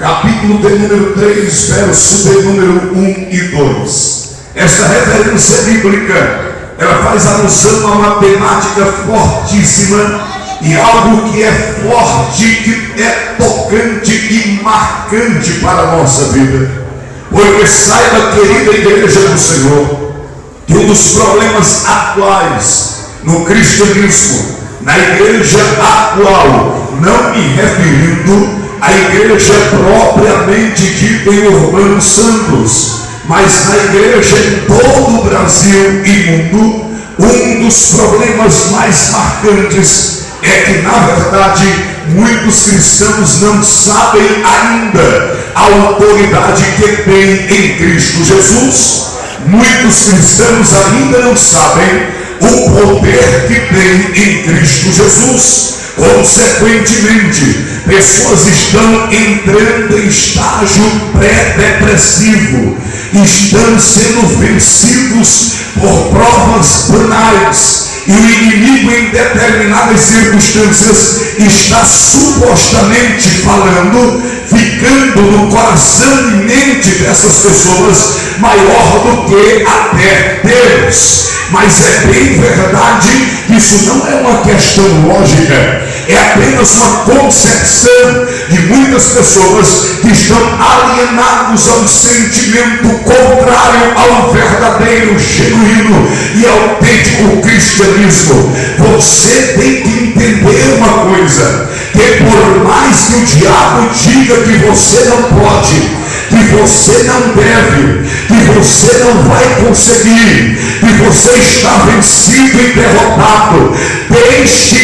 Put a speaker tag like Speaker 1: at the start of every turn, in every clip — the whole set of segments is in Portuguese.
Speaker 1: capítulo de número 3, verso de número 1 e 2. Esta referência bíblica, ela faz alusão a uma temática fortíssima e algo que é forte, que é tocante e marcante para a nossa vida. Porque saiba, querida igreja do Senhor, que um dos problemas atuais no cristianismo, na igreja atual, não me referindo à igreja propriamente dita em Orlando Santos, mas na igreja em todo o Brasil e mundo, um dos problemas mais marcantes é que, na verdade, muitos cristãos não sabem ainda a autoridade que tem em Cristo Jesus. Muitos cristãos ainda não sabem o poder que tem em Cristo Jesus. Consequentemente, pessoas estão entrando em estágio pré-depressivo, estão sendo vencidos por provas banais, e o inimigo, em determinadas circunstâncias, está supostamente falando, ficando no coração e mente dessas pessoas maior do que até Deus. Mas é bem verdade que isso não é uma questão lógica, é apenas uma concepção de muitas pessoas que estão alienados a um sentimento contrário ao verdadeiro, genuíno e autêntico cristianismo. Você tem que entender uma coisa, que por mais que o diabo diga que você não pode, que você não deve, que você não vai conseguir, que você está vencido e derrotado, deixe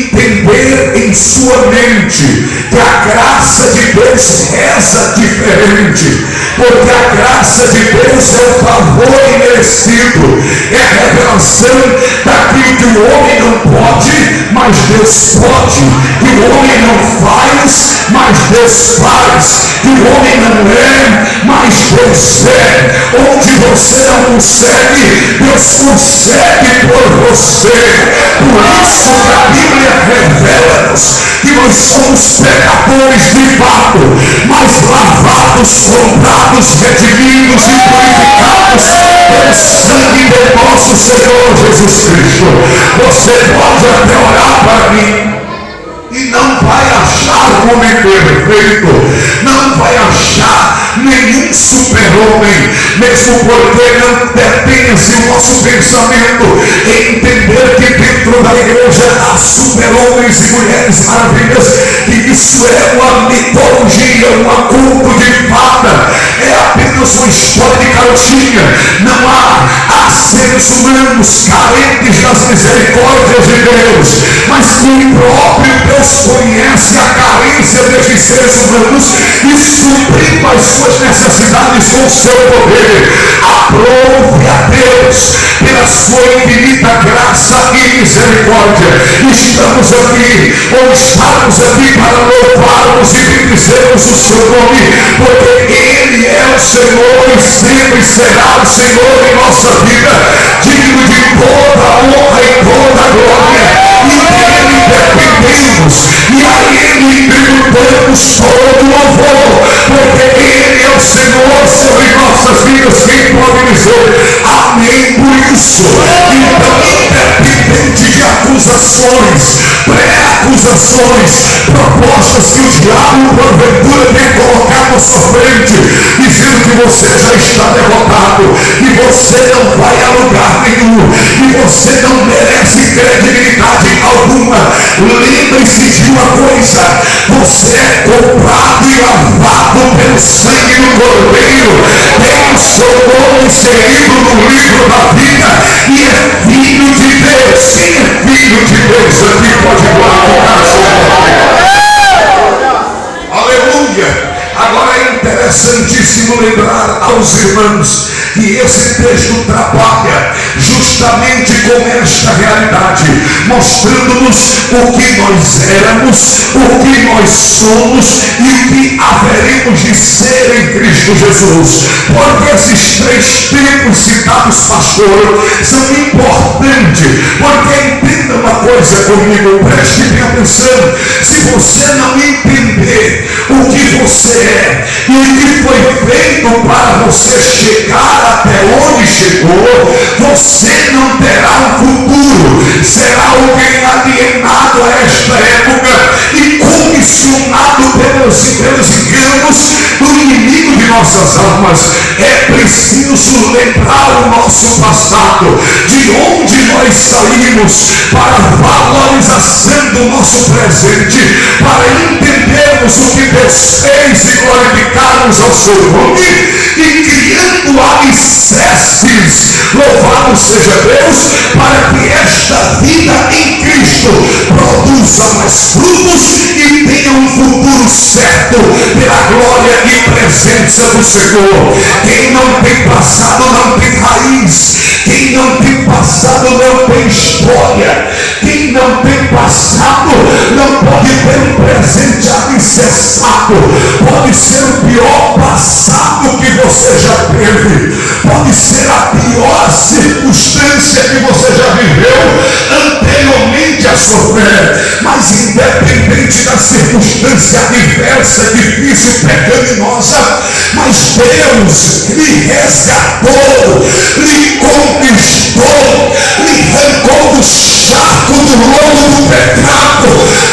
Speaker 1: entender em sua mente que a graça de Deus reza diferente, porque a graça de Deus é o favor imerecido, é a revelação daquilo que o homem não pode, mas Deus pode, que o homem não faz, mas Deus faz, que o homem não é, mas Deus é. Onde você não consegue, Deus consegue por você. Por isso a Bíblia revela-nos que nós somos pecadores de fato, mas lavados, comprados, redimidos e purificados pelo sangue do nosso Senhor Jesus Cristo. Você pode até orar para mim e não vai achar um homem perfeito, não vai achar nenhum super-homem, mesmo porque não pertence o nosso pensamento em entender que dentro da igreja há super-homens e mulheres maravilhas, e isso é uma mitologia, um conto de fada, é apenas uma história de carochinha. Não há seres humanos carentes das misericórdias de Deus, mas que o próprio Deus conhece a carência desses seres humanos e suprindo as suas necessidades com o seu poder. Aprove a Deus pela sua infinita graça e misericórdia. Estamos aqui, ou estamos aqui para louvarmos e bendizermos o seu nome, porque Ele é o Senhor e sempre será o Senhor em nossa vida, digno de toda a honra e toda a glória. E dele dependemos, e a Ele tributamos todo o louvor, porque Ele é o Senhor sobre nossas vidas. Quem pode dizer amém por isso? Então, independente de acusações, pré-acusações, propostas que o diabo porventura tem colocado à sua frente, dizendo que você já está derrotado, que você não vai a lugar nenhum, que você não merece credibilidade alguma, lembre-se de uma coisa: você é comprado e lavado pelo sangue do Cordeiro, tem o seu nome inserido no livro da vida e é filho de Deus. Quem é filho de Deus aqui pode glorificar seu nome. Aleluia. Agora é interessantíssimo lembrar aos irmãos que esse texto trabalha justamente com esta realidade, mostrando-nos o que nós éramos, o que nós somos e o que haveremos de ser em Cristo Jesus. Porque esses três tempos citados, pastor, são importantes, porque entenda uma coisa comigo, preste bem atenção: se você não entender o que você você é e o que foi feito para você chegar até onde chegou, você não terá um futuro. Será alguém alienado a esta época e comissionado pelos enganos do inimigo de nossas almas. É preciso lembrar o nosso passado, de onde nós saímos, para a valorização do nosso presente, para entendermos o que Deus fez e glorificarmos ao seu nome, e criando alicerces, louvado seja Deus, para que esta vida em Cristo produza mais frutos e tenha um futuro certo pela glória e presença do Senhor. Quem não tem passado não tem raiz, quem não tem passado não tem história, quem não tem passado não pode ter um presente alicerçado. Pode ser o pior passado que você já teve, pode ser a pior circunstância que você já viveu anteriormente a sofrer, mas independente da circunstância adversa, difícil, pecaminosa, mas Deus lhe resgatou, lhe conquistou, lhe arrancou do charco do lodo do pecado,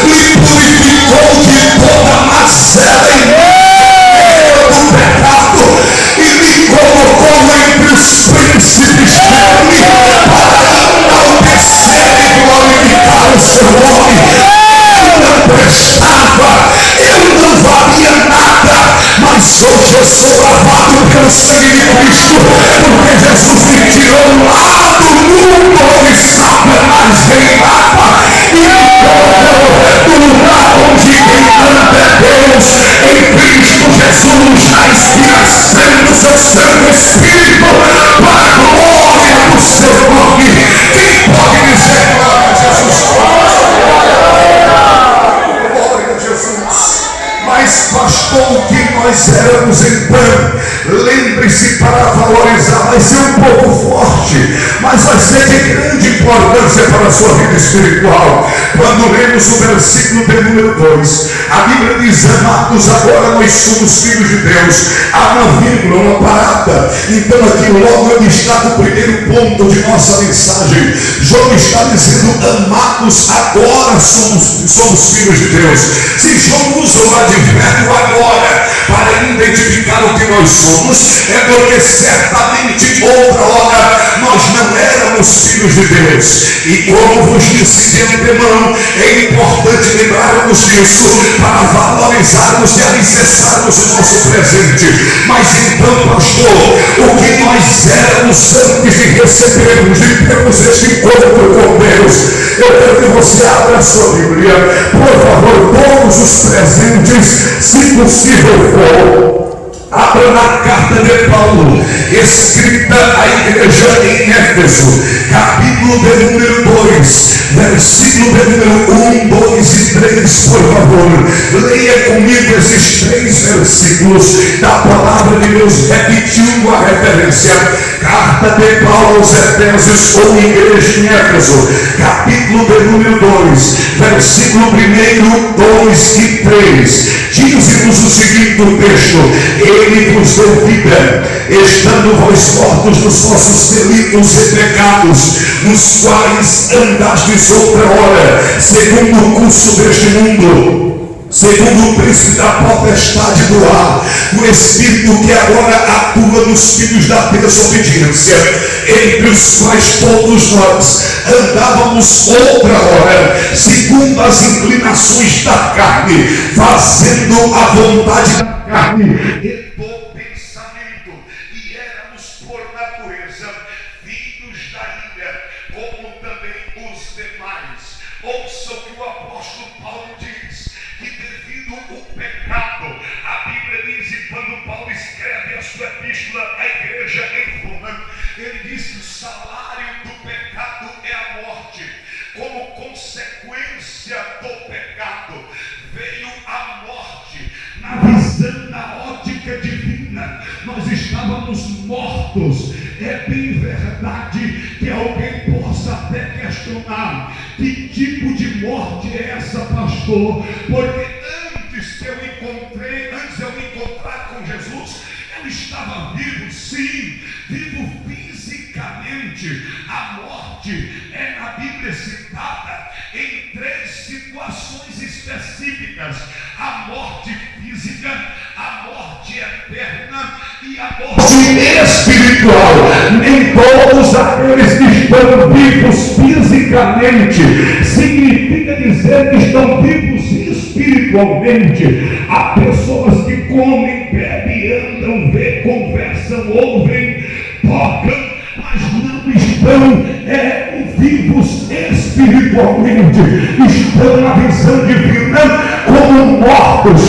Speaker 1: lhe purificou de toda a macela e medo do pecado e lhe colocou entre os príncipes dele para enaltecer e glorificar o seu nome. Eu não prestava, eu não valia nada, mas hoje eu sou lavado pelo sangue de Cristo, porque Jesus me tirou lá do mundo onde Satanás reinava e me colocou no lugar onde quem anda é Deus, em Cristo Jesus, na inspiração do seu Santo Espírito, para a glória do seu nome. Quem pode dizer glória a Jesus? Glória a Jesus. Mas pastor, o que nós éramos então? Lembre-se, para valorizar, vai ser um pouco forte, mas vai ser de grande importância para a sua vida espiritual. Quando lemos o versículo de número 2, a Bíblia diz: amados, agora nós somos filhos de Deus. Há uma vírgula, uma parada. Então aqui logo ele está no primeiro ponto de nossa mensagem. João está dizendo: amados, agora somos filhos de Deus. Se João usa o advérbio agora para identificar o que nós somos, é porque certamente outra hora nós não éramos filhos de Deus. E como vos disse de antemão, é importante lembrarmos disso para valorizarmos e alicerçarmos o nosso presente. Mas então, pastor, o que nós éramos antes de recebermos e termos este encontro com Deus, eu quero que você abra a sua Bíblia, por favor, todos os presentes, se possível for. Abra na carta de Paulo, escrita à igreja em Éfeso, capítulo de número 2, versículo de número 1, 2 e 3, por favor. Leia comigo esses 3 versículos da palavra de Deus, repetindo a referência. Carta de Paulo aos Efésios, ou igreja em Éfeso, capítulo de número 2, versículo 1, 2 e 3. Diz-nos o seguinte o texto: ele vos deu vida, estando vós mortos nos vossos delitos e pecados, nos quais andastes outrora, segundo o curso deste mundo, segundo o príncipe da potestade do ar, o Espírito que agora atua nos filhos da desobediência, entre os quais todos nós andávamos outra hora, segundo as inclinações da carne, fazendo a vontade da carne e do pensamento, e éramos por natureza filhos da ira, como também os demais. Ouça o que o apóstolo Paulo diz, que devido ao pecado, a Bíblia diz, e quando Paulo escreve a sua epístola à igreja em Roma, ele diz que o salário do pecado é a morte. Como consequência do pecado veio a morte. Na visão, na ótica divina, nós estávamos mortos. É bem verdade que alguém possa até questionar: que tipo de morte é essa, pastor? Porque antes que eu encontrei, antes de eu me encontrar com Jesus, eu estava vivo, sim, vivo fisicamente. A morte é na Bíblia citada em 3 situações específicas: a morte física, a morte eterna e a morte espiritual. Nem todos aqueles que estão vivos fisicamente significa dizer que estão vivos espiritualmente. Há pessoas que comem, bebem, andam, vê, conversam, ouvem, tocam, mas não estão vivos espiritualmente, estão na visão divina como mortos.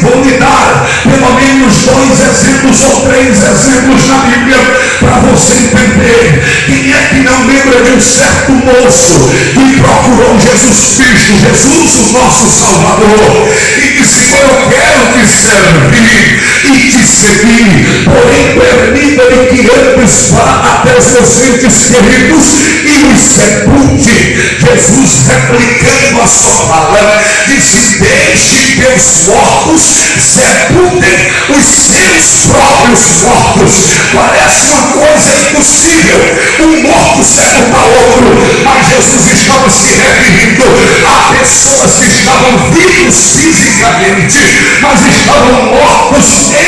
Speaker 1: Vou lhe dar pelo menos 2 exemplos ou 3 exemplos na Bíblia para você entender. Quem é que não lembra de um certo moço que procurou Jesus Cristo, Jesus o nosso Salvador, e disse: eu quero te servir e te seguir, porém permita-me que antes vá até os meus entes queridos e os sepulte. Jesus, replicando a sua palavra, disse: deixe que os mortos sepultem os seus próprios mortos. Parece uma coisa impossível um morto sepultar outro, mas Jesus estava se referindo a pessoas que estavam vivos fisicamente, mas estavam mortos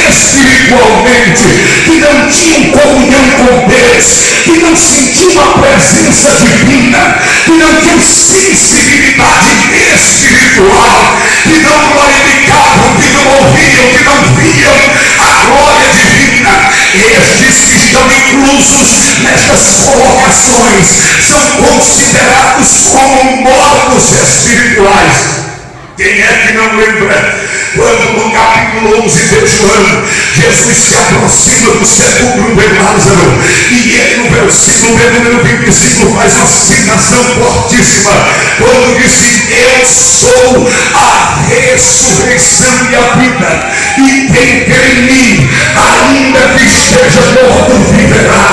Speaker 1: espiritualmente, que não tinham comunhão com Deus, que não sentiam a presença divina, que não tinham sensibilidade espiritual, que não glorificavam, que não ouviam, que não viam a glória divina. Estes que estão inclusos nestas colocações são considerados como mortos espirituais. Quem é que não lembra quando no capítulo 11 de João, Jesus se aproxima do sepulcro de Lázaro, e ele no versículo de número 25 faz uma citação fortíssima, quando disse: eu sou a ressurreição e a vida, e quem crê em mim, ainda que esteja morto, viverá.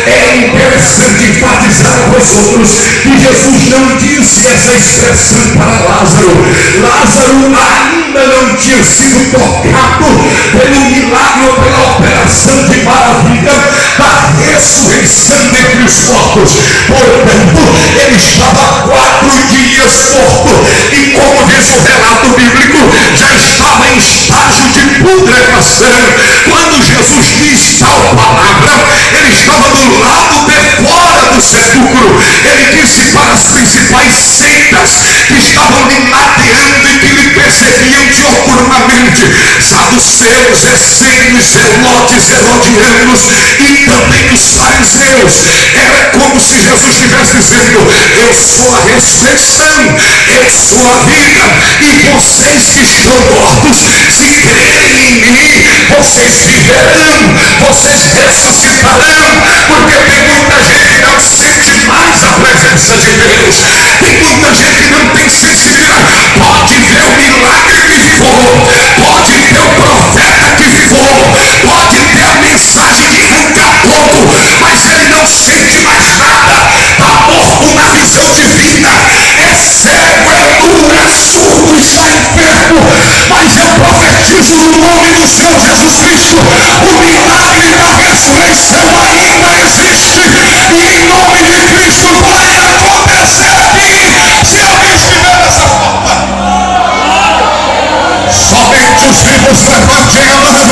Speaker 1: É interessante enfatizar a outros que Jesus não disse essa expressão para Lázaro. Lázaro ainda não tinha sido tocado pelo milagre ou pela operação de maravilha da ressurreição dentre os mortos. Portanto, ele estava 4 dias morto, e como diz o relato bíblico, já estava em estágio de putrefação. Quando Jesus diz tal palavra, ele estava do lado de fora do sepulcro. Ele disse para as principais seitas que estavam lhe ladeando e que lhe perseguiam dioturnamente: saduceus, essênios, zelotes, herodianos e também os fariseus. Era como se Jesus estivesse dizendo: eu sou a ressurreição, eu sou a vida, e vocês que estão mortos, se crerem em mim, vocês viverão, vocês ressuscitarão. Porque tem muita gente que não sente mais a presença de Deus, tem muita gente que não tem sensibilidade. Pode ver o milagre que for, pode ter o profeta que for, pode ter a mensagem que arrancar todo, mas ele não sente mais nada, está morto na visão divina, é cego, é duro, é surdo, está enfermo. Mas eu profetizo no nome do Senhor Jesus Cristo: o milagre da ressurreição ainda existe, e em nome de Cristo vai acontecer aqui, se alguém estiver dessa forma. Somente os vivos levantem a mão.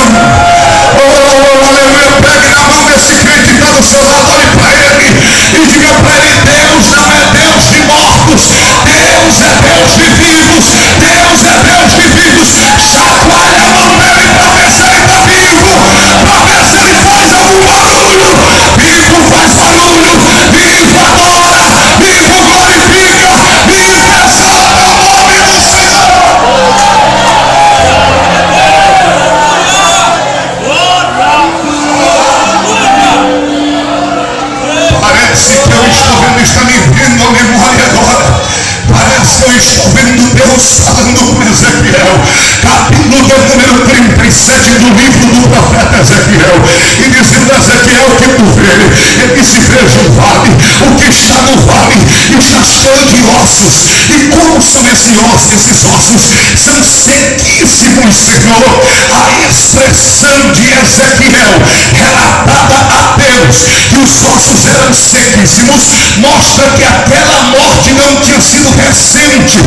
Speaker 1: Oh, aleluia. Pegue na mão desse crente que está do seu lado, olhe para ele e diga para ele: Deus não é Deus de mortos, Deus é Deus de vivos, Deus é Deus de vivos. Chacoalhe a mão dele para ver se ele está vivo, para ver se ele faz algum barulho. Vivo faz barulho, vivo adora, vivo glorifica, vivo exalta o nome do Senhor. Parece que eu estou vendo, está me vendo a memória agora. Parece que eu estou vendo Deus falando com Ezequiel, capítulo número 37 do livro do profeta Ezequiel e dizendo: Ezequiel, o que tu vê? Ele disse: vejo um vale. O que está no vale está cheio de ossos. E como são esses ossos? Esses ossos são sequíssimos, Senhor. A expressão de Ezequiel relatada a Deus que os ossos eram sequíssimos mostra que aquela morte não tinha sido recente.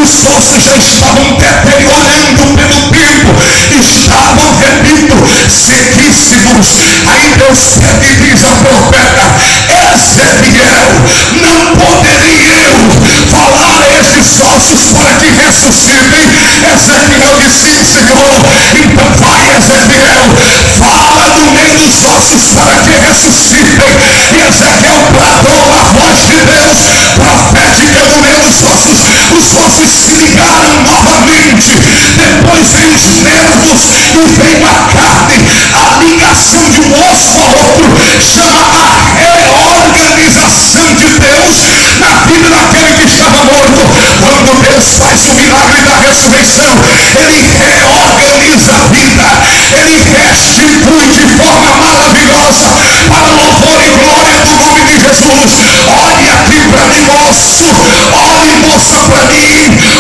Speaker 1: Os ossos já estavam deteriorando pelo tempo, estavam, repito, sequíssimos. Aí Deus pede e diz ao profeta: Ezequiel, não poderia eu falar a esses ossos para que ressuscitem? Ezequiel disse: sim, Senhor. Então vai, Ezequiel, fala no meio dos ossos para que ressuscitem. E Ezequiel bradou a voz de Deus profética no meio dos ossos. Os ossos se ligaram novamente. Depois veio os nervos e veio a carne. A ligação de um osso a outro chama a reorganização de Deus na vida daquele que estava morto. Quando Deus faz o milagre da ressurreição, Ele reorganiza a vida, Ele restitui de forma maravilhosa para louvor e glória do nome de Jesus. Olhe aqui para mim, moço. Olhe, moça, para mim.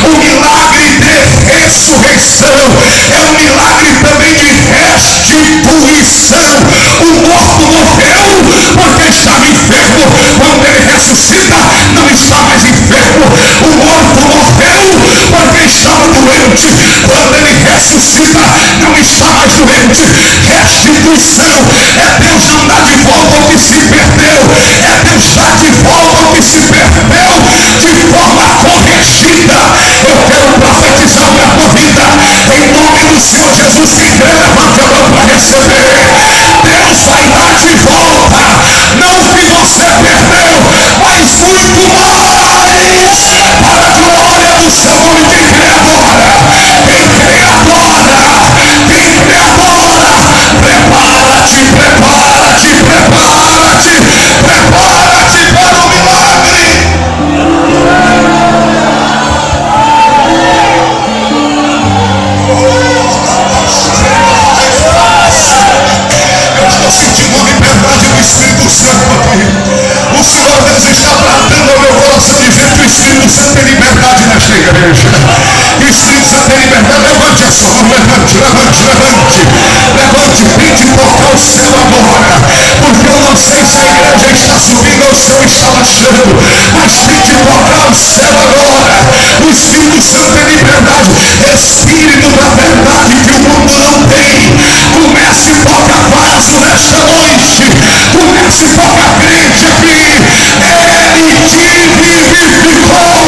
Speaker 1: O milagre de ressurreição é um milagre também de restituição. O morto morreu porque estava enfermo. Quando ele ressuscita, não está mais enfermo. O morto morreu porque estava doente. Quando ele ressuscita, não está mais doente. Restituição é Deus não dar de volta o que se perdeu, é Deus dar de volta o que se perdeu de forma corrigida. Eu quero profetizar para a tua vida, em nome do Senhor Jesus. Quem crê, levante a mão para receber. Deus vai dar de volta, não o que você perdeu, mas muito mais, para a glória do seu nome. Quem crê agora? Quem crê agora? Quem crê agora? Prepara-te, prepara-te, prepara-te, prepara-te para o milagre. Eu estou sentindo uma liberdade do Espírito Santo aqui. O Senhor Deus está tratando ao meu coração, dizendo que o Espírito Santo tem liberdade nesta igreja. O Espírito Santo tem liberdade. Levante a sua mão, levante, levante, levante. Levante, tente tocar o céu agora. Porque eu não sei se a igreja está subindo ou o céu está baixando. Mas tente tocar o céu agora. O Espírito Santo tem liberdade. Espírito da verdade que o mundo não tem. Comece a tocar vaso nesta noite. Comece a tocar crente aqui. Ele te vivificou.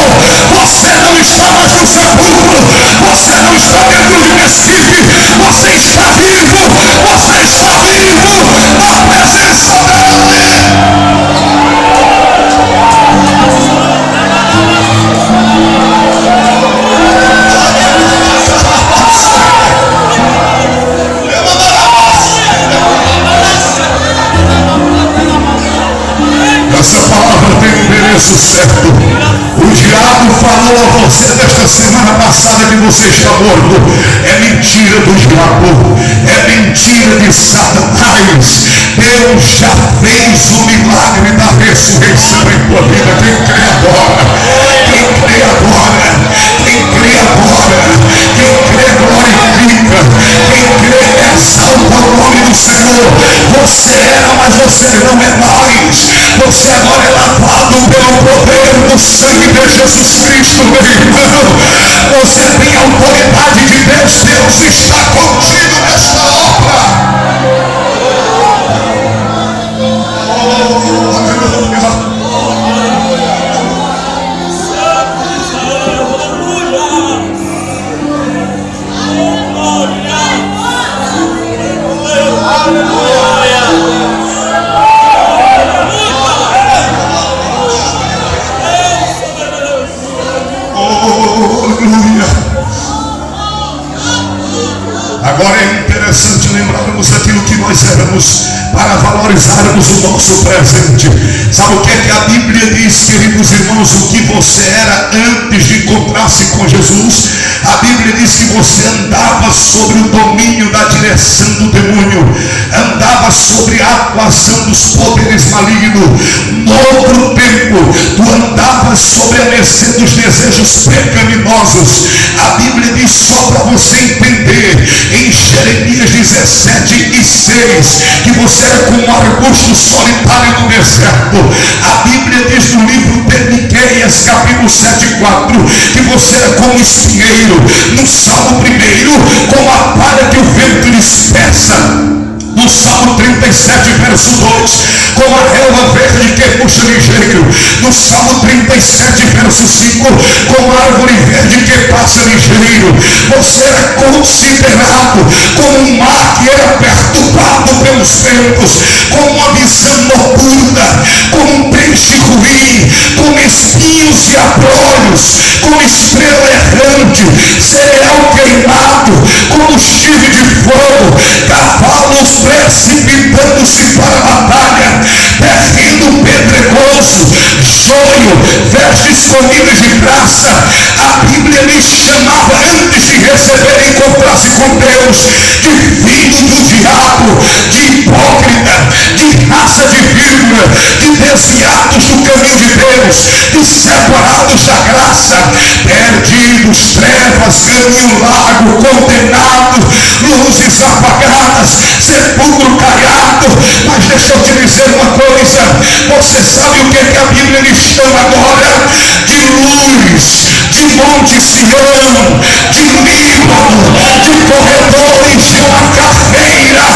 Speaker 1: Você não está mais no sepulcro. Você não está dentro de um Recife. Você está vivo. Você está vivo na presença dele. Essa palavra tem um endereço certo. O diabo falou a você desta semana passada que você está morto. É mentira do diabo. É mentira de Satanás. Deus já fez o milagre da ressurreição em tua vida. Quem crê agora? Quem crê agora? Quem crê agora? Quem crê glorifica. Quem crê exalta o nome do Senhor. Você era, mas você não é mais. Você agora é lavado pelo poder do sangue de Jesus Cristo, meu irmão. Você tem a autoridade de Deus. Deus está contigo nesta obra. Agora é interessante lembrarmos daquilo que nós éramos para valorizarmos o nosso presente. Sabe o que é que a Bíblia diz, queridos irmãos? O que você era antes de encontrar-se com Jesus. A Bíblia diz que você andava sobre o domínio da direção do demônio, andava sobre a atuação dos poderes malignos. No outro tempo, tu andavas sobre a mercê dos desejos pecaminosos. A Bíblia diz, só para você entender, em Jeremias 17:6, que você era como um arbusto solitário no deserto. A Bíblia diz no livro de Miqueias, capítulo 7:4, que você era como um espinheiro. No Salmo 1, como a palha que o vento dispersa. No Salmo 37, verso 2, como a relva verde que puxa ligeiro. No Salmo 37, verso 5, como a árvore verde que passa ligeiro. Você era considerado como um mar que era perturbado pelos ventos, como uma visão noturna, como um peixe ruim, como espinhos e abrolhos, como estrela errante, cereal queimado, combustível de fogo, cavalos precipitando-se para a batalha, terreno pedregoso, joio, vestes disponíveis de graça. A Bíblia me chamava, antes de receber e encontrar-se com Deus, de filho do diabo, de hipócrita, de raça de víbora, de desviados do caminho de Deus, de separados da graça, perdidos, trevas, caminho largo, condenado, luzes apagadas, sepulcro caiado. Mas deixa eu te dizer uma coisa, você sabe o que é que a Bíblia lhe chama agora? De luz, de Monte Sião, de Líbano, de corredores de uma carreira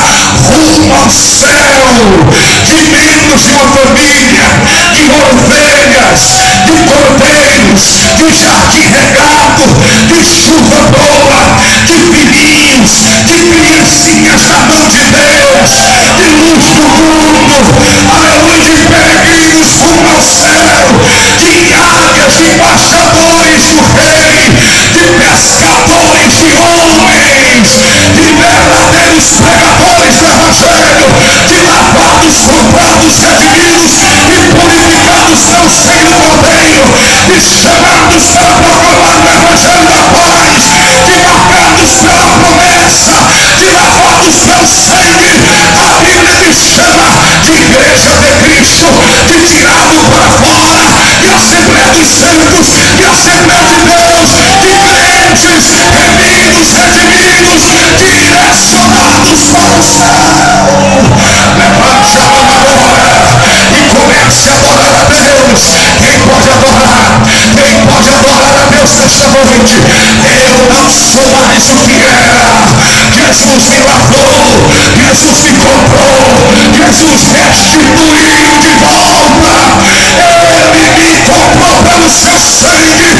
Speaker 1: rumo ao céu, de membros de uma família, de ovelhas, de cordeiros, de jardim regado, de chuva boa, de filhinhos, de criancinhas na mão de Deus, de luz do mundo, aleluia, de peregrinos rumo ao céu, de águias, de embaixadores do rei, de pescadores de homens, de verdadeiros pregadores do evangelho, de lavados, comprados, redimidos e purificados pelo sangue do Cordeiro, de chamados para proclamar o evangelho da paz, de marcados pela promessa, de lavados pelo sangue. A Bíblia me chama de igreja de Cristo, de tirado para fora, de Assembleia dos Santos, de Assembleia de Deus, de crentes remidos, redimidos, direcionados para o céu. Levante a mão agora e comece a adorar a Deus. Quem pode adorar? Quem pode adorar a Deus nesta noite? Eu não sou mais o que era. Jesus me lavou, Jesus me comprou, Jesus restituiu de volta. Ele me comprou pelo seu sangue.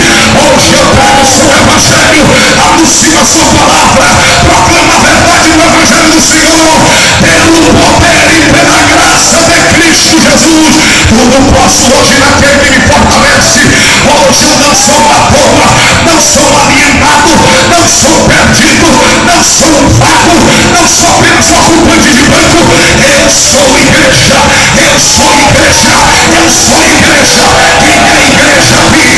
Speaker 1: Hoje eu prego o seu evangelho, anuncio a sua palavra, proclamo a verdade do evangelho do Senhor, pelo poder e pela graça de Cristo Jesus. Tudo posso hoje naquele que me fortalece. Hoje eu não sou uma boa, não sou alienado, não sou perdido, não sou um vago, não sou apenas ocupante de banco. Eu sou igreja, eu sou igreja, eu sou igreja. Quem é igreja aqui?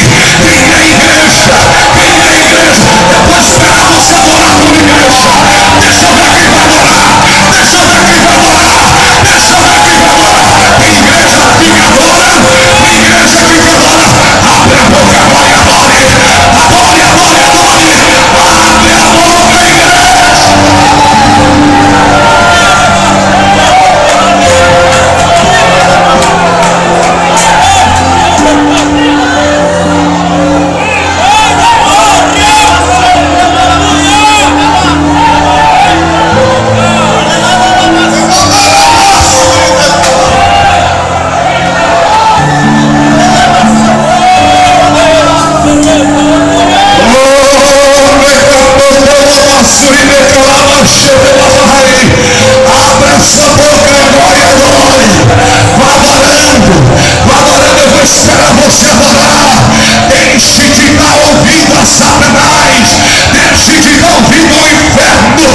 Speaker 1: Quem é igreja? Quem é igreja? Eu vou esperar você adorar como igreja. Deixa eu ver quem vai adorar. Deixa eu ver quem vai adorar. Deixa eu ver quem vai adorar. Igreja aqui adora. Igreja aqui adora. Abre a boca agora e adore. Adore, adore, adore. Abre a boca, igreja. Abra sua boca agora e adore. Vá adorando, eu vou esperar você adorar. Deixe de dar ouvido a Satanás, deixe de dar ouvido ao inferno,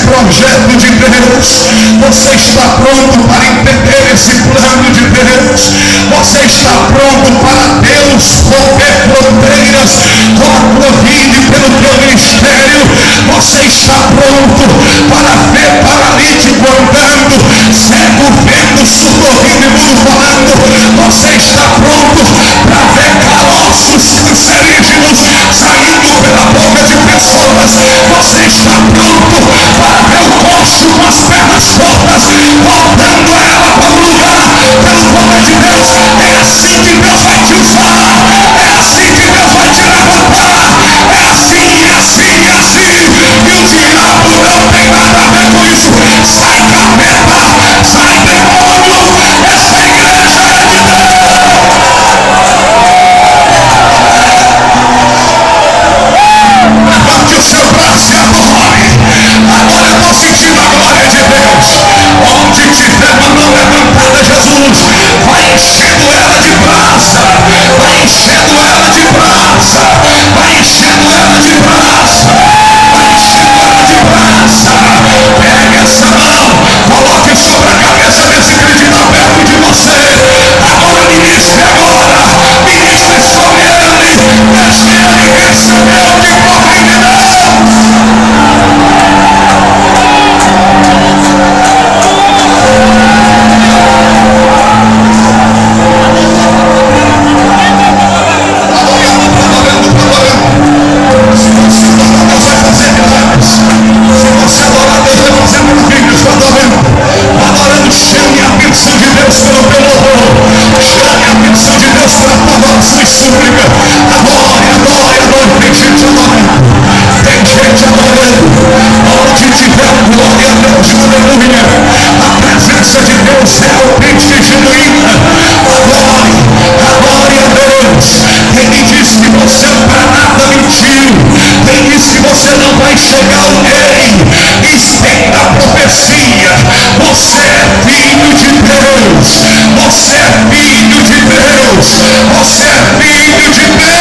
Speaker 1: projeto de Deus? Você está pronto para entender esse plano de Deus? Você está pronto para Deus romper fronteiras com a tua vida e pelo teu ministério? Você está pronto para ver paralítico andando, cego vendo, surdo ouvindo e mudo falando? Você está pronto para ver caroços cancerígenos saindo pela boca de pessoas? Você está pronto para ver o coxo com as pernas tortas voltando ela para o lugar pelo poder de Deus? É assim que Deus vai te usar, é assim que Deus vai te levantar, é assim, é assim, é assim. E o diabo não tem nada a ver com isso. Sai capeta, sai demônio, essa igreja é de Deus. Levante o seu braço e adore. Agora eu estou sentindo a glória de Deus. Onde tiver uma mão levantada, Jesus vai enchendo ela de brasa, vai enchendo ela de brasa, vai enchendo ela de brasa, vai enchendo ela de brasa. Pegue essa mão, coloque sobre a cabeça desse crente perto de você. Agora ministre, agora ministre sobre ele, deixe ele receber o que provém de Deus. Adorando, chame a bênção de Deus pelo teu louvor, chame a bênção de Deus pela tua oração e súplica. Adore, adore, adore. Tem gente adorando, tem gente adorando. Onde tiver glória a Deus, aleluia, a presença de Deus é autêntica e genuína. Adore, adore a Deus. Ele diz que você para nada mentiu, ele diz que você não vai chegar ao rei. Estenda a profecia. Você é filho de Deus, você é filho de Deus, você é filho de Deus.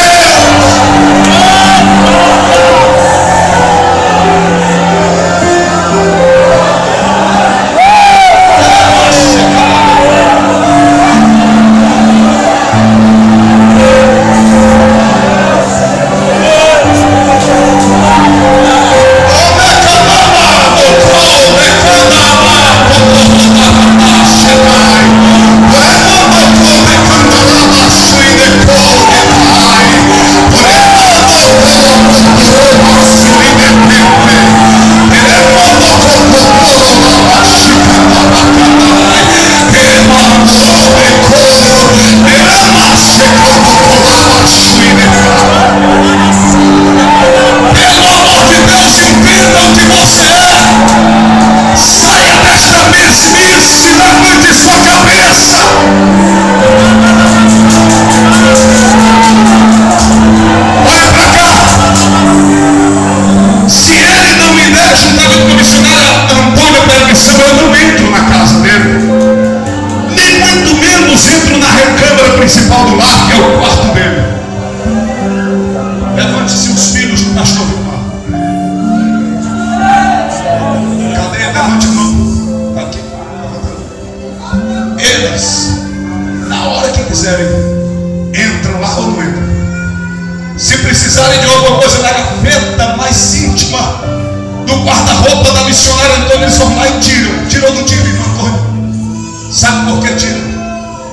Speaker 1: Principal do lar, que é o quarto dele. Levante-se os filhos do pastor Vilmar. Cadê? Levante a mão. Aqui. Eles, na hora que quiserem, entram lá ou não entram. Se precisarem de alguma coisa na gaveta mais íntima do guarda-roupa da missionária Antônia, eles vão lá e tiram. Tirou do tiro, irmão Antônio. Sabe por que tiram?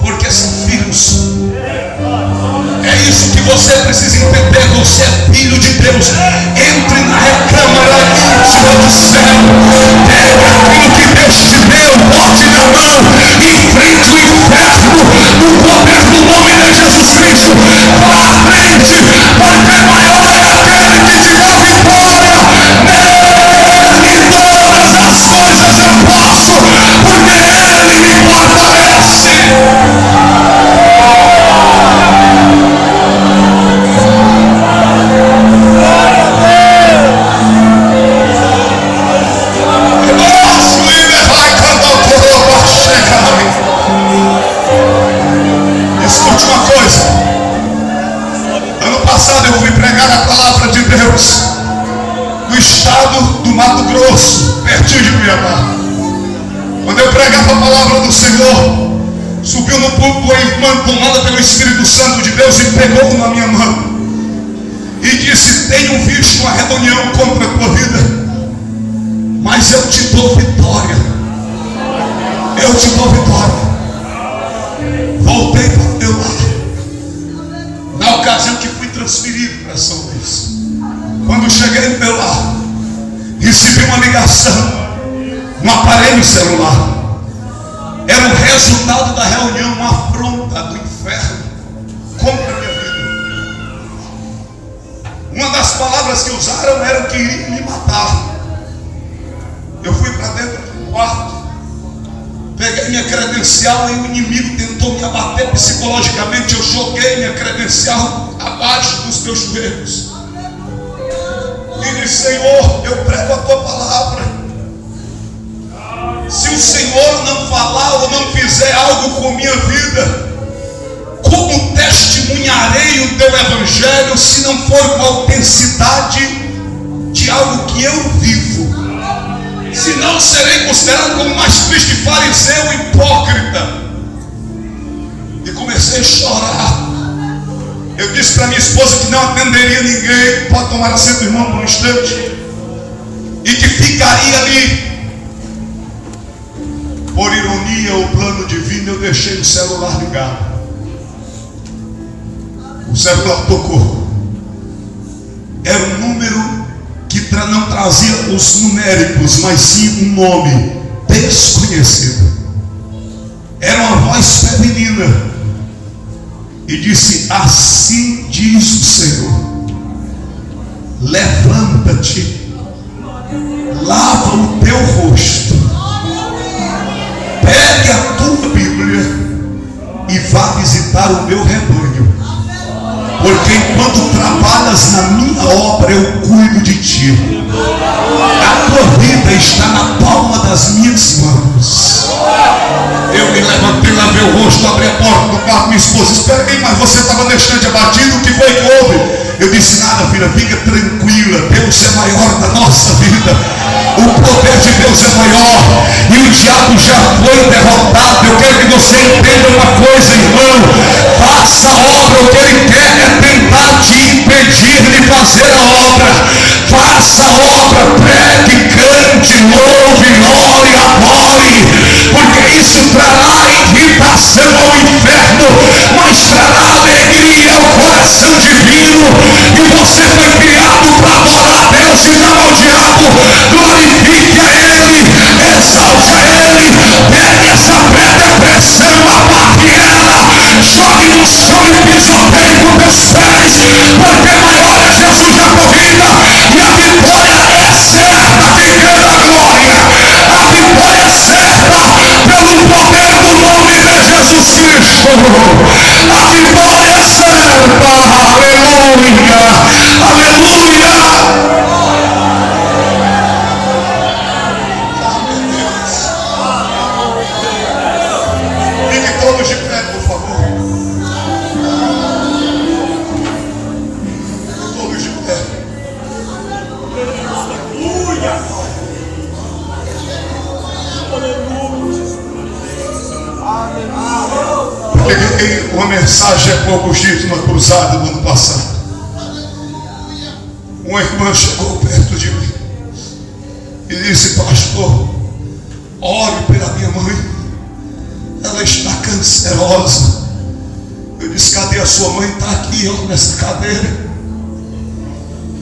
Speaker 1: Porque são filhos. É isso que você precisa entender. Você é filho de Deus. Entre na recâmara íntima do céu. Pega aquilo que Deus te deu, bote na mão, enfrente o inferno no poder do nome de Jesus Cristo. Vá à frente, porque maior é aquele que te deu vitória. Nele todas as coisas eu posso, porque Ele me fortalece.
Speaker 2: me amar. Quando eu pregava a palavra do Senhor, subiu no púlpito a irmã tomada pelo Espírito Santo de Deus e pegou na minha mão e disse: tenho visto uma reunião contra a tua vida, mas eu te dou vitória. Eu te dou vitória. Voltei para o meu lar. Na ocasião que fui transferido para São Luís, quando cheguei no meu lar, recebi uma ligação no aparelho celular. Era o resultado da reunião, uma afronta do inferno contra a minha vida. Uma das palavras que usaram era que iriam me matar. Eu fui para dentro do quarto, peguei minha credencial e o inimigo tentou me abater psicologicamente. Eu joguei minha credencial abaixo dos meus joelhos e disse: Senhor, eu prego a tua palavra. Se o Senhor não falar ou não fizer algo com minha vida, como testemunharei o teu evangelho se não for com a autenticidade de algo que eu vivo? Senão serei considerado como mais triste fariseu hipócrita. E comecei a chorar. Eu disse para minha esposa que não atenderia ninguém. Pode tomar assento, irmão, por um instante. E que ficaria ali. Por ironia ou plano divino, eu deixei o celular ligado. O celular tocou. Era um número que não trazia os numéricos, mas sim um nome desconhecido. Era uma voz feminina e disse: assim diz o Senhor, levanta-te, lava o teu rosto, pegue a tua Bíblia e vá visitar o meu rebanho, porque enquanto trabalhas na minha obra, eu cuido de ti. A tua vida está na palma das minhas mãos. Eu me levantei, lavei o rosto, abri a porta do quarto. Minha esposa: espera aí, mas você estava deixando abatido, o que foi que houve? Eu disse: nada, filha, fica tranquila, Deus é maior da nossa vida. O poder de Deus é maior e o diabo já foi derrotado. Eu quero que você entenda uma coisa, irmão: faça a obra. O que ele quer é tentar te impedir de fazer a obra. Faça a obra, pregue, cante, louve, ore, adore, porque isso trará irritação ao inferno, mas trará alegria ao coração divino. E você foi criado para adorar a Deus e não ao diabo. Glorifique a Ele, exalte a Ele, pegue essa pré-depressão, apague ela, jogue no chão e pisoteie com teus pés, porque maior é Jesus na corrida e a vitória é certa. Quem crê na glória, a vitória é certa pelo poder do nome de Jesus Cristo. A vitória é certa. Aleluia, aleluia. Fique todos de pé, por favor. Todos de pé. Peguei uma mensagem há poucos dias numa cruzada no ano passado. Uma irmã chegou perto de mim e disse: pastor, ore pela minha mãe, ela está cancerosa. Eu disse: cadê a sua mãe? Está aqui, ó, nessa cadeira.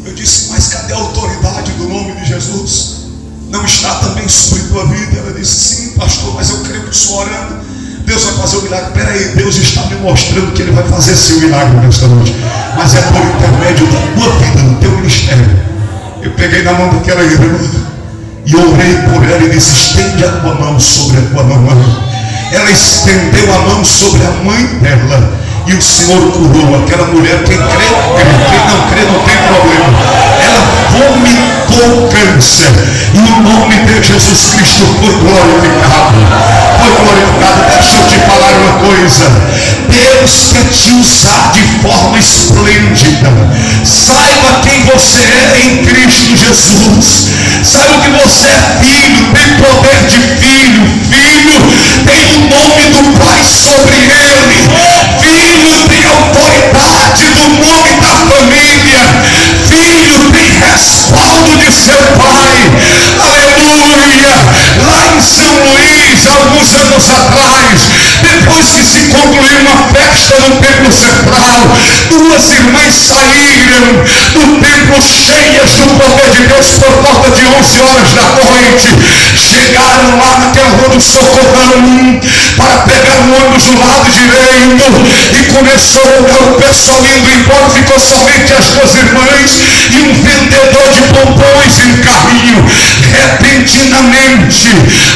Speaker 2: Eu disse: mas cadê a autoridade do nome de Jesus? Não está também sobre tua vida? Ela disse: sim, pastor, mas eu creio que estou orando, Deus vai fazer o milagre. Peraí, Deus está me mostrando que Ele vai fazer seu milagre nesta noite, mas é por intermédio da tua vida, do teu ministério. Eu peguei na mão daquela irmã e orei por ela e disse: estende a tua mão sobre a tua mamãe. Ela estendeu a mão sobre a mãe dela e o Senhor curou aquela mulher. Quem crê, crê. Quem não crê, não tem problema. Ela vomitou câncer e o nome de Jesus Cristo foi glorificado. Foi glorificado. Deixa eu te falar uma coisa: Deus quer te usar de forma esplêndida. Saiba quem você é em Cristo Jesus. Saiba que você é filho, tem poder de filho. Filho tem o nome do Pai sobre ele. Filho tem autoridade do nome da família. Filho tem respaldo de seu pai. Aleluia. Lá em São Luís, alguns anos atrás, depois que se concluiu uma festa no templo central, duas irmãs saíram do templo cheias do poder de Deus por volta de 11 horas da noite. Chegaram lá naquela rua do Socorrão para pegar o ônibus do lado direito, e começou o pessoal indo embora. Ficou somente as duas irmãs e um vendedor de bombons em carrinho. Repentinamente,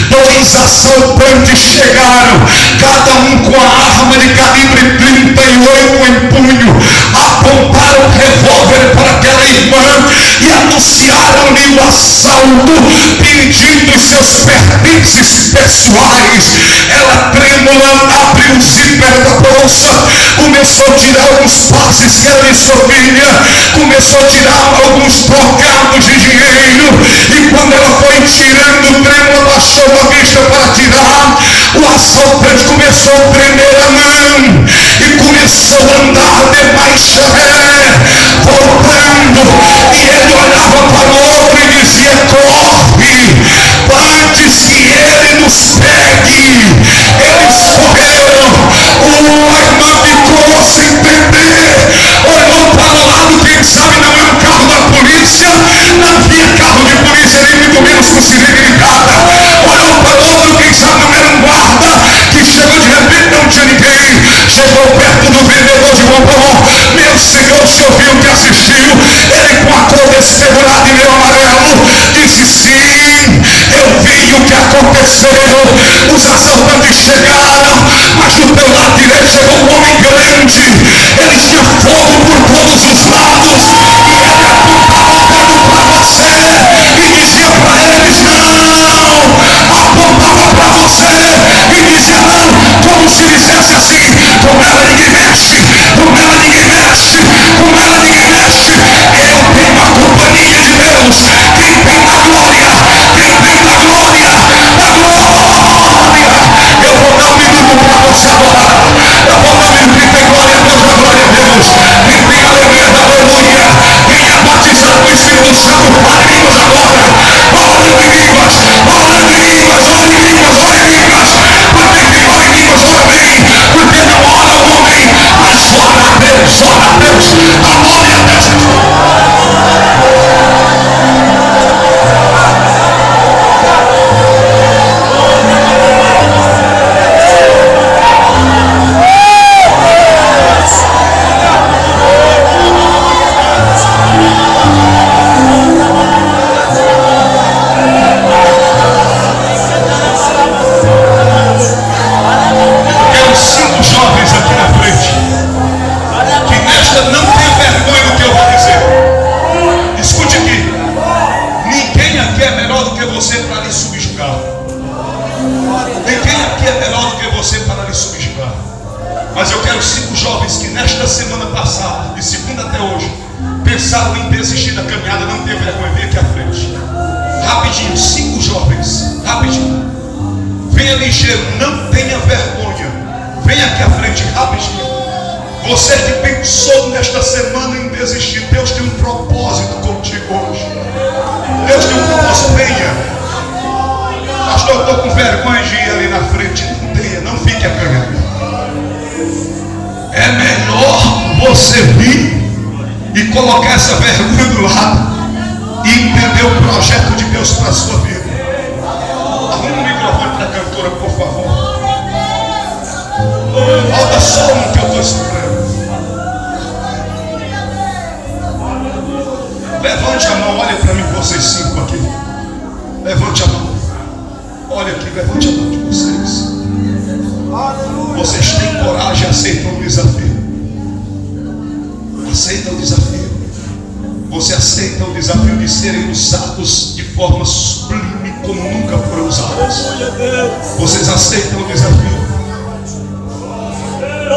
Speaker 2: dois assaltantes chegaram, cada um com a arma de calibre 38 em punho. Apontaram o revólver para aquela irmã e anunciaram-lhe o assalto, pedindo os seus pertences pessoais. Ela, trêmula, abriu o zíper da bolsa, começou a tirar alguns passes que era de sua filha, começou a tirar alguns trocados de dinheiro, e quando ela foi tirando, trêmula, baixou a vista para tirar, o assaltante começou a tremer a mão e começou a andar debaixo voltando, e ele olhava para o outro e dizia: corre, antes que ele nos pegue. Eles correram. A irmã ficou sem entender, olhou para o lado, quem sabe não é um carro da polícia, não havia carro de polícia, nem muito menos com sirene ligada. Olhou para o outro, quem sabe não era um guarda, que chegou de repente, não tinha ninguém. Chegou perto do vendedor de bombom. Meu Senhor, o senhor viu que assistiu? Ele, com a cor desfigurada e meio amarelo, disse: sim, eu vi o que aconteceu. Os assaltantes chegaram, mas do teu lado direito chegou um homem grande. Ele tinha fogo por todos os lados, e ele apontava o dedo para você e dizia para eles: não. Apontava para você e dizia: não, como se dissesse assim: com ela ninguém mexe, com ela ninguém mexe, com ela ninguém mexe. Eu tenho a companhia de Deus. Quem tem da glória, quem tem da glória, da glória. Eu vou dar um minuto para você adorar. Eu vou dar um minuto. Quem tem glória a Deus, da glória a Deus. Quem tem alegria, da aleluia. Quem é batizado no Espírito Santo, fala em línguas agora. Ora em línguas, ora em línguas, ora em línguas, ora em línguas. Porque quem ora em línguas, ora bem. Porque não ora o homem, mas ora a Deus, ora a Deus. Adore a Deus. Mas eu quero 5 jovens que nesta semana passada, de segunda até hoje, pensaram em desistir da caminhada, não ter vergonha. Vem aqui à frente. Rapidinho, 5 jovens. Rapidinho. Venha ligeiro, não tenha vergonha. Vem aqui à frente, rapidinho. Você que pensou nesta semana em desistir, Deus tem um propósito contigo hoje. Deus tem um propósito. Venha. Pastor, eu estou com vergonha de ir ali na frente. Não tenha, não fique acanhado. É melhor você vir e colocar essa vergonha do lado e entender o projeto de Deus para a sua vida. Arruma o microfone para a cantora, por favor. Falta só um que eu estou esperando. Levante a mão, olha para mim, vocês 5 aqui. Levante a mão. Olha aqui, levante a mão de vocês. Vocês têm coragem, aceitam o desafio. Aceita o desafio. Você aceita o desafio de serem usados de forma sublime como nunca foram usados. Vocês aceitam o desafio.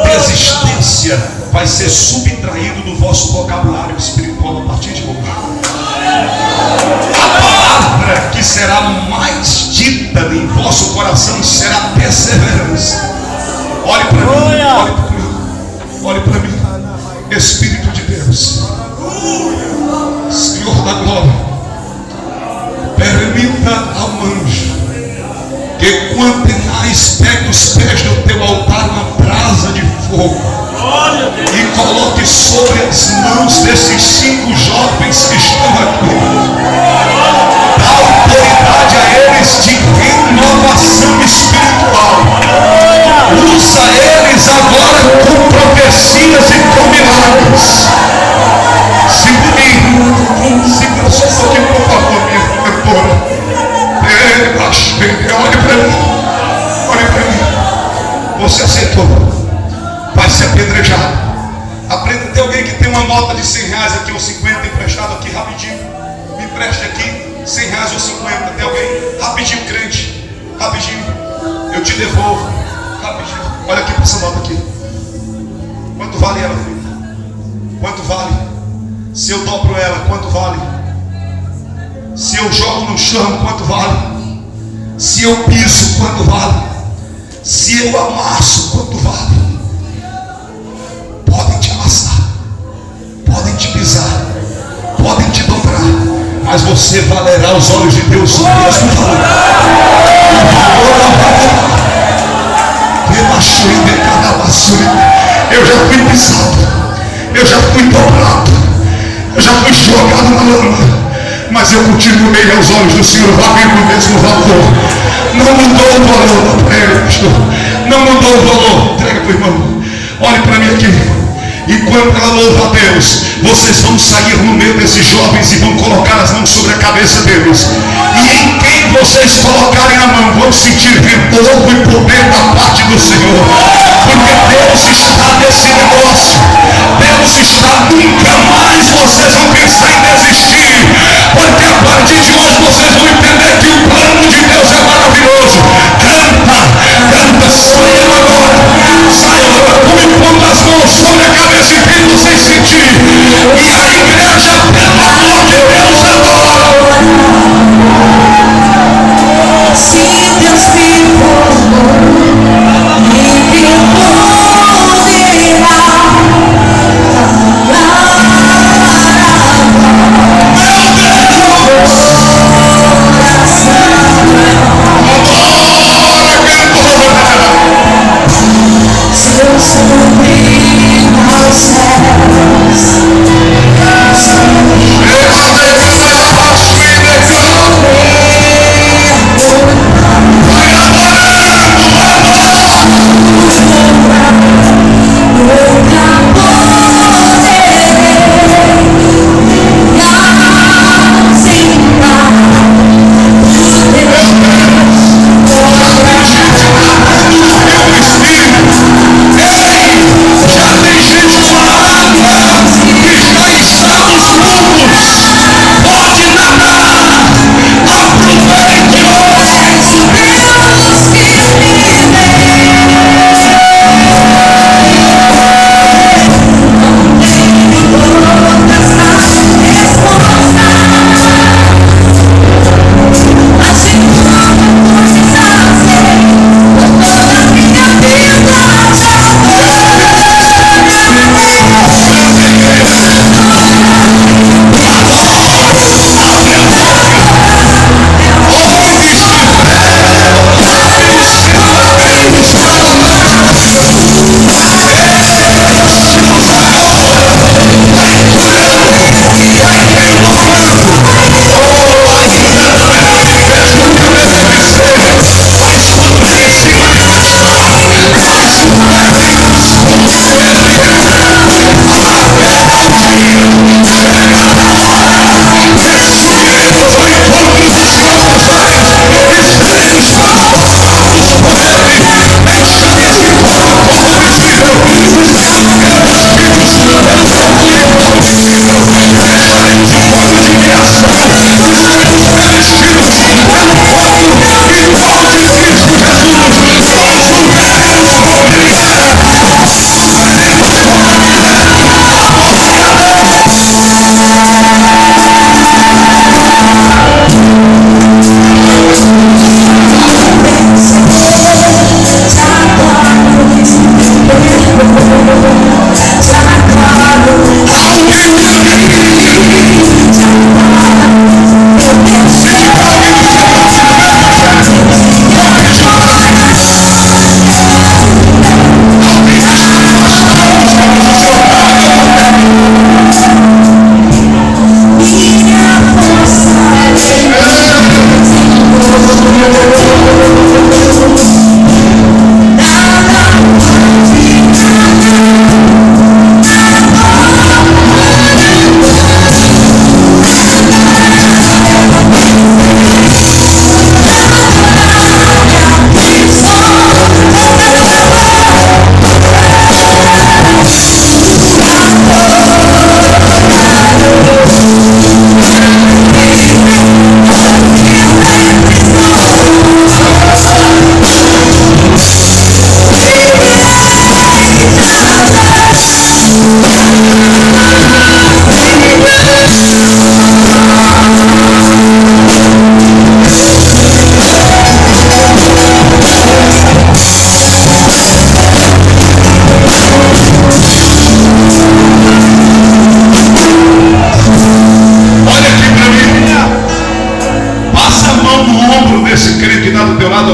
Speaker 2: Desistência vai ser subtraído do vosso vocabulário espiritual a partir de hoje. A palavra que será mais dita em vosso coração será perseverança. Olhe para mim, olhe para mim, olhe para mim. Espírito de Deus, Senhor da glória, permita ao anjo que quando tenais pegue os pés do teu altar uma brasa de fogo e coloque sobre as mãos desses 5 jovens que estão aqui. Dá autoridade a eles de renovação espiritual. Usa eles agora com profecias e com milagres. Segura só um pouquinho, por favor, minha cantora. Olhe para mim, olhe para mim. Você aceitou, vai ser apedrejado. Aprenda. Tem alguém que tem uma nota de 100 reais aqui ou 50 emprestado aqui rapidinho? Me empreste aqui 100 reais ou 50. Tem alguém? Rapidinho, crente, rapidinho, eu te devolvo. Rapidinho, olha aqui para essa nota aqui. Quanto vale ela, filho? Quanto vale? Se eu dobro ela, quanto vale? Se eu jogo no chão, quanto vale? Se eu piso, quanto vale? Se eu amasso, quanto vale? Podem te amassar, podem te pisar, podem te dobrar, mas você valerá aos olhos de Deus o mesmo valor. Eu já fui pisado, eu já fui dobrado, eu já fui jogado na lama, mas eu continuei aos olhos do Senhor valendo o mesmo valor. Não mudou o valor para ele, pastor. Não mudou o valor. Entrega para o irmão. Olhe para mim aqui. Enquanto ela louva a Deus, vocês vão sair no meio desses jovens e vão colocar as mãos sobre a cabeça deles. E em quem vocês colocarem a mão, vão sentir renovo e poder da parte do Senhor. Porque Deus está nesse negócio. Deus está, nunca mais vocês vão pensar em desistir. Porque a partir de hoje vocês vão entender que o plano de Deus é maravilhoso. Canta, saia agora. Saia agora, põe as mãos sobre a cabeça e quem vocês sentir. E a igreja, pelo amor de Deus, adora.
Speaker 3: Se Deus ficou, Ele poderá. Meu Deus!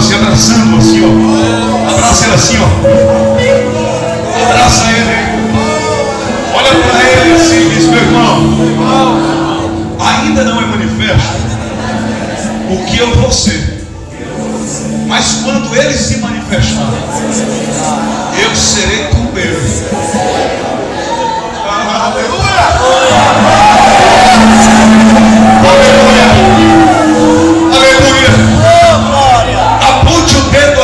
Speaker 2: Se abraçando assim, ó. Abraça ele assim, ó. Abraça ele. Olha para ele assim, diz: meu irmão, ainda não é manifesto o que eu vou ser, mas quando ele se manifestar, eu serei com ele. Aleluia!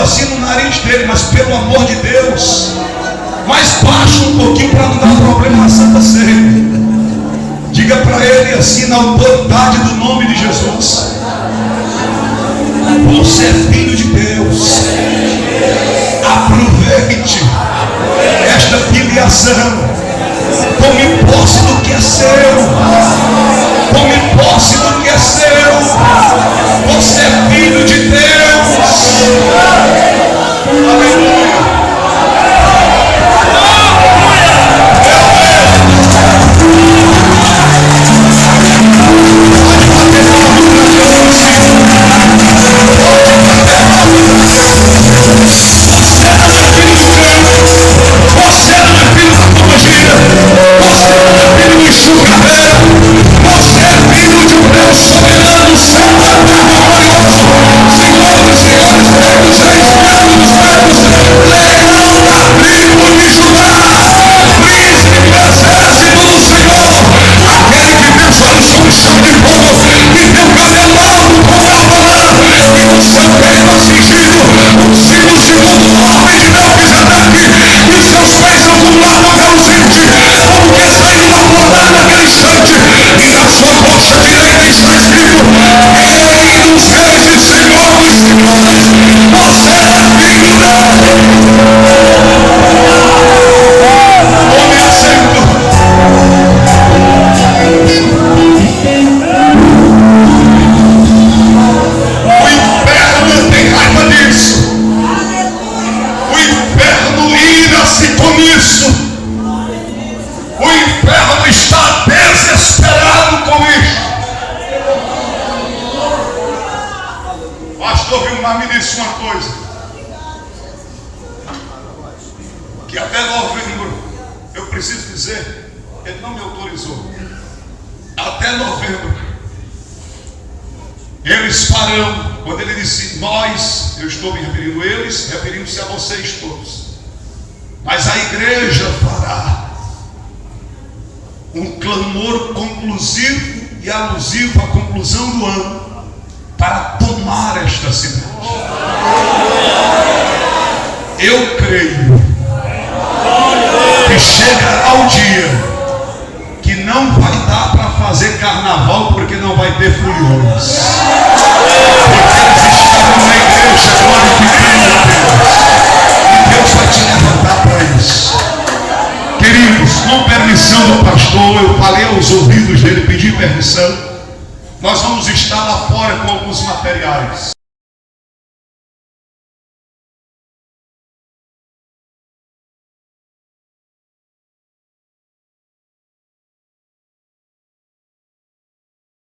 Speaker 2: Assim no nariz dele, mas pelo amor de Deus, mais baixo um pouquinho para não dar problema na Santa Ceia. Diga para ele assim, na autoridade do nome de Jesus: você é filho de Deus. Aproveite esta filiação. Tome posse do que é seu. Tome posse do que é seu. Você é filho de Deus. Aleluia. Você não é filho da teologia. Você não é filho do enxugadeira. Você é filho de um Deus soberano, santo, eterno, glorioso, Senhor dos senhores, Rei dos reis, Servo dos servos, Leão da tribo de Judá, príncipe do exército do Senhor, aquele que tem os olhos como chão de fogo, que tem o cabelo alto como alvorada, e no seu peito cingido, ungido segundo a ordem de Melquisedeque, e os seus pés são como lava reluzente, como que saiu da fornalha naquele instante, e na sua coxa direita está escrito: Rei dos reis e Senhor dos senhores. Você é filho dele. Tome assento. O inferno tem raiva disso. O inferno ira-se com isso. O inferno está desesperado com isso. Pastor Vilmar me disse uma coisa, que até novembro, eu preciso dizer, ele não me autorizou, até novembro, eles farão, quando ele disse nós, eu estou me referindo a eles, referindo-se a vocês todos, mas a igreja fará um clamor conclusivo e alusivo à conclusão do ano, para tomar esta cidade. Eu creio que chegará o dia que não vai dar para fazer carnaval, porque não vai ter foliões, porque eles estarão na igreja glorificando a Deus, e Deus vai te levantar para isso. Queridos, com permissão do pastor, eu falei aos ouvidos dele, pedi permissão. Nós vamos estar lá fora com alguns materiais.